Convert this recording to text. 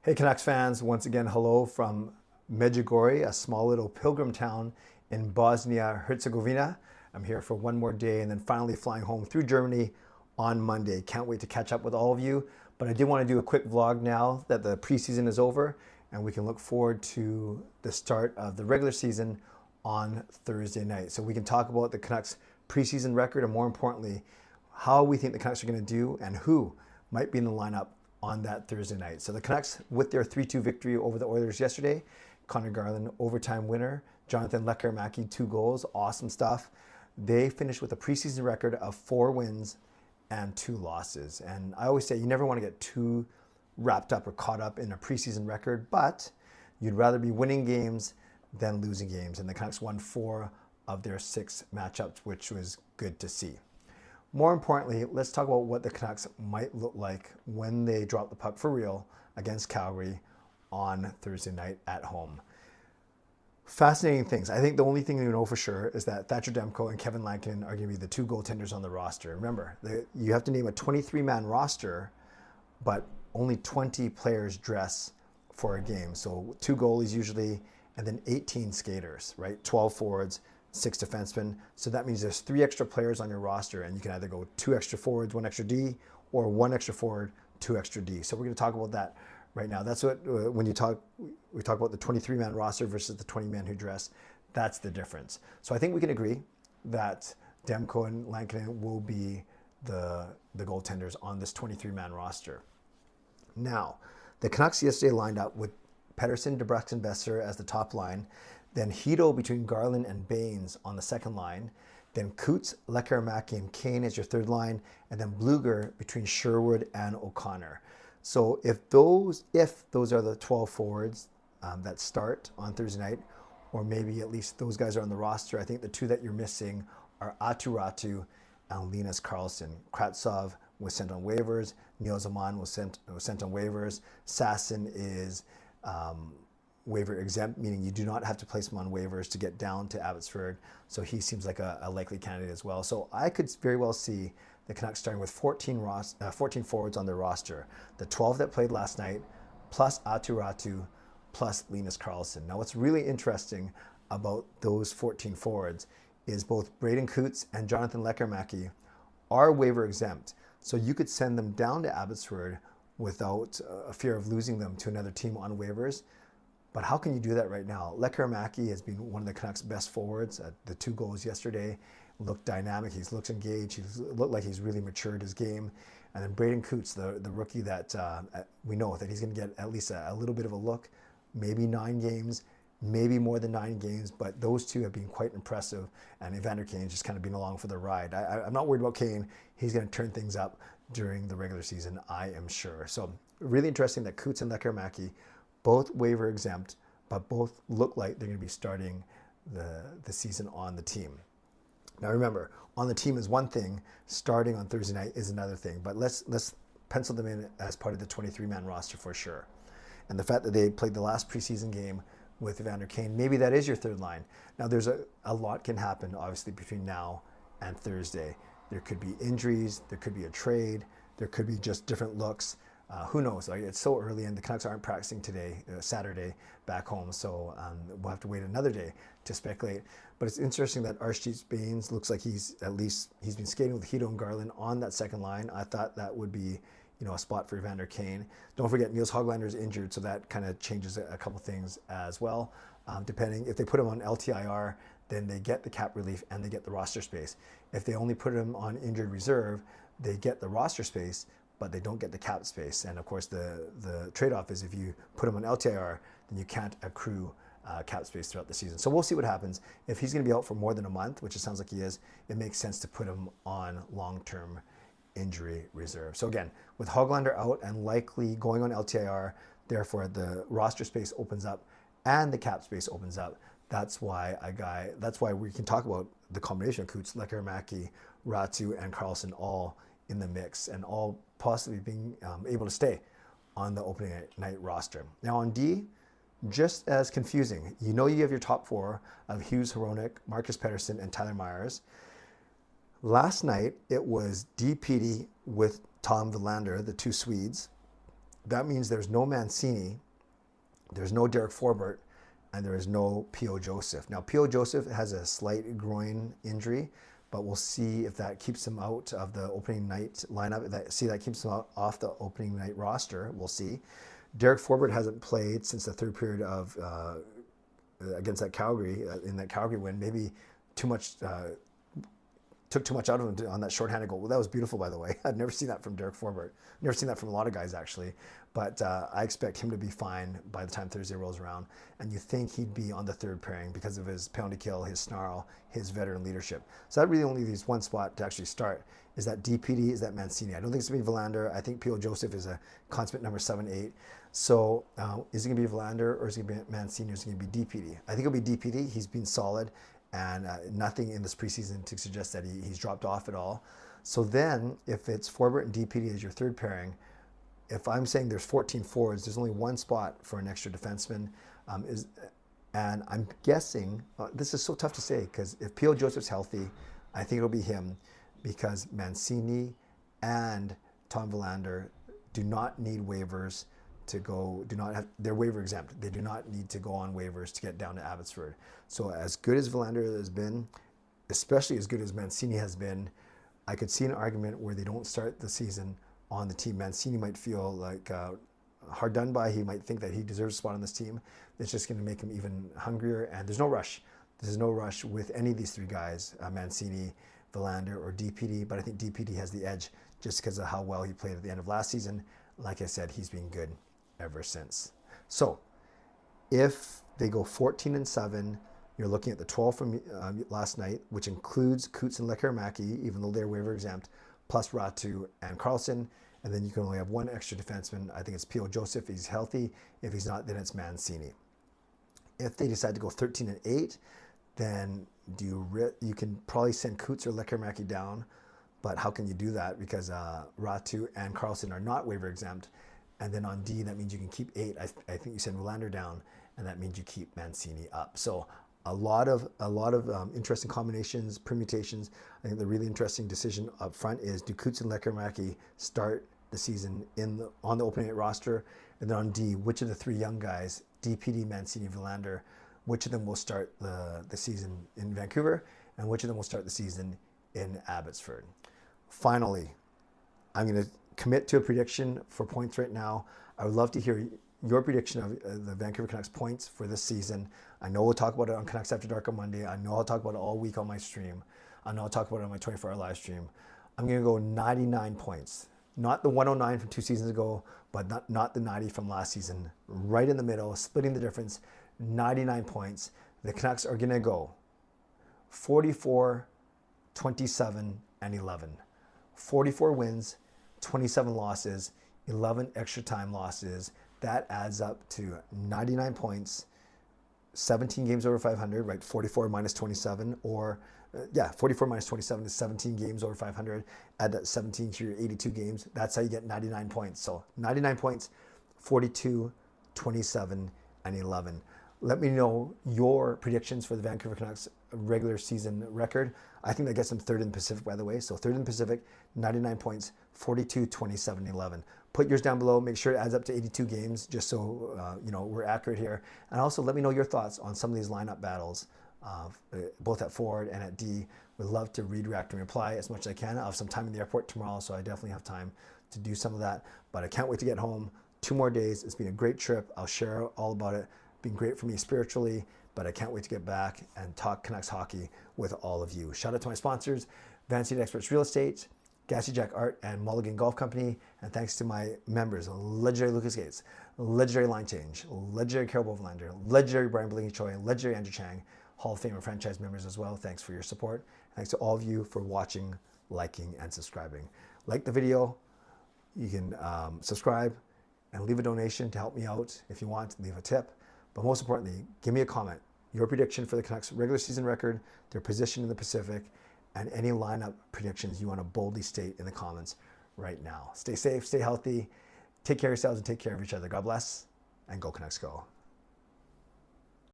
Hey Canucks fans, once again hello from Medjugorje, a small little pilgrim town in Bosnia-Herzegovina. I'm here for one more day and then finally flying home through Germany on Monday. Can't wait to catch up with all of you, but I did want to do a quick vlog now that the preseason is over and we can look forward to the start of the regular season on Thursday night. So we can talk about the Canucks preseason record and more importantly, how we think the Canucks are going to do and who might be in the lineup on that Thursday night. So the Canucks, with their 3-2 victory over the Oilers yesterday, Connor Garland, overtime winner, Jonathan Lekkerimaki, 2 goals, awesome stuff. They finished with a preseason record of 4 wins and 2 losses. And I always say you never want to get too wrapped up or caught up in a preseason record, but you'd rather be winning games than losing games. And the Canucks won 4 of their 6 matchups, which was good to see. More importantly, let's talk about what the Canucks might look like when they drop the puck for real against Calgary on Thursday night at home. Fascinating things. I think the only thing you know for sure is that Thatcher Demko and Kevin Lankinen are going to be the 2 goaltenders on the roster. Remember, you have to name a 23-man roster, but only 20 players dress for a game. So 2 goalies usually, and then 18 skaters, right? 12 forwards, 6 defensemen. So that means there's 3 extra players on your roster and you can either go 2 extra forwards, 1 extra D, or 1 extra forward, 2 extra D. So we're going to talk about that right now. That's what, when we talk about the 23-man roster versus the 20 men who dress, that's the difference. So I think we can agree that Demko and Lankinen will be the goaltenders on this 23-man roster. Now, the Canucks yesterday lined up with Pettersson, DeBrusk, and Besser as the top line, then Hito between Garland and Baines on the second line, then Cootes, Lekkerimaki, and Kane as your third line, and then Bluger between Sherwood and O'Connor. So if those are the 12 forwards that start on Thursday night, or maybe at least those guys are on the roster, I think the 2 that you're missing are Aatu Räty and Linus Karlsson. Kravtsov was sent on waivers. Neil Zaman was sent on waivers. Sasson is waiver exempt, meaning you do not have to place him on waivers to get down to Abbotsford. So he seems like a likely candidate as well. So I could very well see the Canucks starting with 14 forwards on their roster. The 12 that played last night, plus Aatu Räty, plus Linus Karlsson. Now what's really interesting about those 14 forwards is both Braden Cootes and Jonathan Lekkerimaki are waiver exempt. So you could send them down to Abbotsford without a fear of losing them to another team on waivers. But how can you do that right now? Lekkerimaki has been one of the Canucks' best forwards. The 2 goals yesterday looked dynamic. He's looked engaged. He's looked like he's really matured his game. And then Braden Cootes, the rookie that we know that he's going to get at least a little bit of a look, maybe 9 games, maybe more than 9 games. But those 2 have been quite impressive. And Evander Kane's just kind of been along for the ride. I'm not worried about Kane. He's going to turn things up during the regular season, I am sure. So really interesting that Cootes and Lekkerimaki, both waiver exempt, but both look like they're going to be starting the season on the team. Now remember, on the team is one thing, starting on Thursday night is another thing, but let's pencil them in as part of the 23-man roster for sure. And the fact that they played the last preseason game with Evander Kane, maybe that is your third line. Now there's a lot can happen, obviously, between now and Thursday. There could be injuries, there could be a trade, there could be just different looks. Who knows? Like, it's so early and the Canucks aren't practicing today, Saturday, back home. So we'll have to wait another day to speculate. But it's interesting that Archie Baines looks like he's been skating with Hito and Garland on that second line. I thought that would be, a spot for Evander Kane. Don't forget Niels Höglander is injured, so that kind of changes a couple things as well. Depending if they put him on LTIR, then they get the cap relief and they get the roster space. If they only put him on injured reserve, they get the roster space, but they don't get the cap space. And of course, the trade-off is if you put him on LTIR, then you can't accrue cap space throughout the season. So we'll see what happens. If he's going to be out for more than a month, which it sounds like he is, it makes sense to put him on long-term injury reserve. So again, with Höglander out and likely going on LTIR, therefore the roster space opens up and the cap space opens up. That's why we can talk about the combination of Cootes, Lekkerimaki, Räty, and Karlsson all in the mix and all possibly being able to stay on the opening night roster. Now on D, just as confusing. You have your top 4 of Hughes, Hronek, Marcus Pettersson, and Tyler Myers. Last night, it was D. Petey with Tom Verlander, the 2 Swedes, that means there's no Mancini, there's no Derek Forbort, and there is no P.O. Joseph. Now, P.O. Joseph has a slight groin injury, but we'll see if that keeps him out of the opening night lineup. That keeps him off the opening night roster. We'll see. Derek Forbort hasn't played since the third period of against that Calgary in that Calgary win. Maybe too much. Took too much out of him on that shorthanded goal. Well, that was beautiful, by the way. I've never seen that from Derek Forbort. Never seen that from a lot of guys, actually. But I expect him to be fine by the time Thursday rolls around. And you think he'd be on the third pairing because of his penalty kill, his snarl, his veteran leadership. So that really only leaves one spot to actually start. Is that DPD? Is that Mancini? I don't think it's going to be Verlander. I think P.O. Joseph is a consummate number 7-8. So is it going to be Verlander, or is it going to be Mancini, or is it going to be DPD? I think it'll be DPD. He's been solid. And nothing in this preseason to suggest that he's dropped off at all. So then, if it's Forbort and DPD as your third pairing, if I'm saying there's 14 forwards, there's only one spot for an extra defenseman. And I'm guessing, this is so tough to say, because if P.O. Joseph's healthy, I think it'll be him, because Mancini and Tom Verlander do not need waivers to go, they're waiver exempt. They do not need to go on waivers to get down to Abbotsford. So as good as Verlander has been, especially as good as Mancini has been, I could see an argument where they don't start the season on the team. Mancini might feel like hard done by. He might think that he deserves a spot on this team. It's just going to make him even hungrier. And there's no rush. There's no rush with any of these three guys, Mancini, Verlander, or DPD. But I think DPD has the edge just because of how well he played at the end of last season. Like I said, he's been good ever since. So if they go 14-7, you're looking at the 12 from last night, which includes Cootes and Lekkerimaki, even though they're waiver exempt, plus Ratu and Carlson. And then you can only have one extra defenseman. I think it's P.O. Joseph if he's healthy. If he's not, then it's Mancini. If they decide to go 13-8, then you can probably send Cootes or Lekkerimaki down. But how can you do that? Because Ratu and Carlson are not waiver exempt. And then on D, that means you can keep 8. I think you send Verlander down, and that means you keep Mancini up. So a lot of interesting combinations, permutations. I think the really interesting decision up front is, do Cootes and Lekkerimaki start the season on the opening night roster? And then on D, which of the three young guys, DPD, Mancini, Verlander, which of them will start the season in Vancouver, and which of them will start the season in Abbotsford? Finally, I'm going to commit to a prediction for points right now. I would love to hear your prediction of the Vancouver Canucks points for this season. I know we'll talk about it on Canucks After Dark on Monday. I know I'll talk about it all week on my stream. I know I'll talk about it on my 24-hour live stream. I'm going to go 99 points. Not the 109 from 2 seasons ago, but not the 90 from last season. Right in the middle, splitting the difference, 99 points. The Canucks are going to go 44, 27, and 11. 44 wins, 27 losses, 11 extra time losses. That adds up to 99 points, 17 games over 500, right? 44 minus 27, or 44 minus 27 is 17 games over 500. Add that 17 to your 82 games. That's how you get 99 points. So 99 points, 42, 27, and 11. Let me know your predictions for the Vancouver Canucks regular season record. I think that gets them third in the Pacific, by the way. So third in the Pacific, 99 points, 42, 27, 11. Put yours down below. Make sure it adds up to 82 games, just so we're accurate here. And also let me know your thoughts on some of these lineup battles, both at forward and at D. Would love to read, react, and reply as much as I can. I'll have some time in the airport tomorrow, so I definitely have time to do some of that. But I can't wait to get home. 2 more days. It's been a great trip. I'll share all about it. Been great for me spiritually, but I can't wait to get back and talk Canucks hockey with all of you. Shout out to my sponsors, Van City Experts Real Estate, Gassy Jack Art, and Mulligan Golf Company. And thanks to my members, legendary Lucas Gates, legendary Line Change, legendary Carol Bovenlander, legendary Brian Blingy Choi, and legendary Andrew Chang, Hall of Fame and franchise members as well. Thanks for your support. Thanks to all of you for watching, liking, and subscribing. Like the video, you can subscribe and leave a donation to help me out if you want. Leave a tip. But most importantly, give me a comment. Your prediction for the Canucks regular season record, their position in the Pacific, and any lineup predictions you want to boldly state in the comments right now. Stay safe, stay healthy, take care of yourselves, and take care of each other. God bless, and go Canucks go.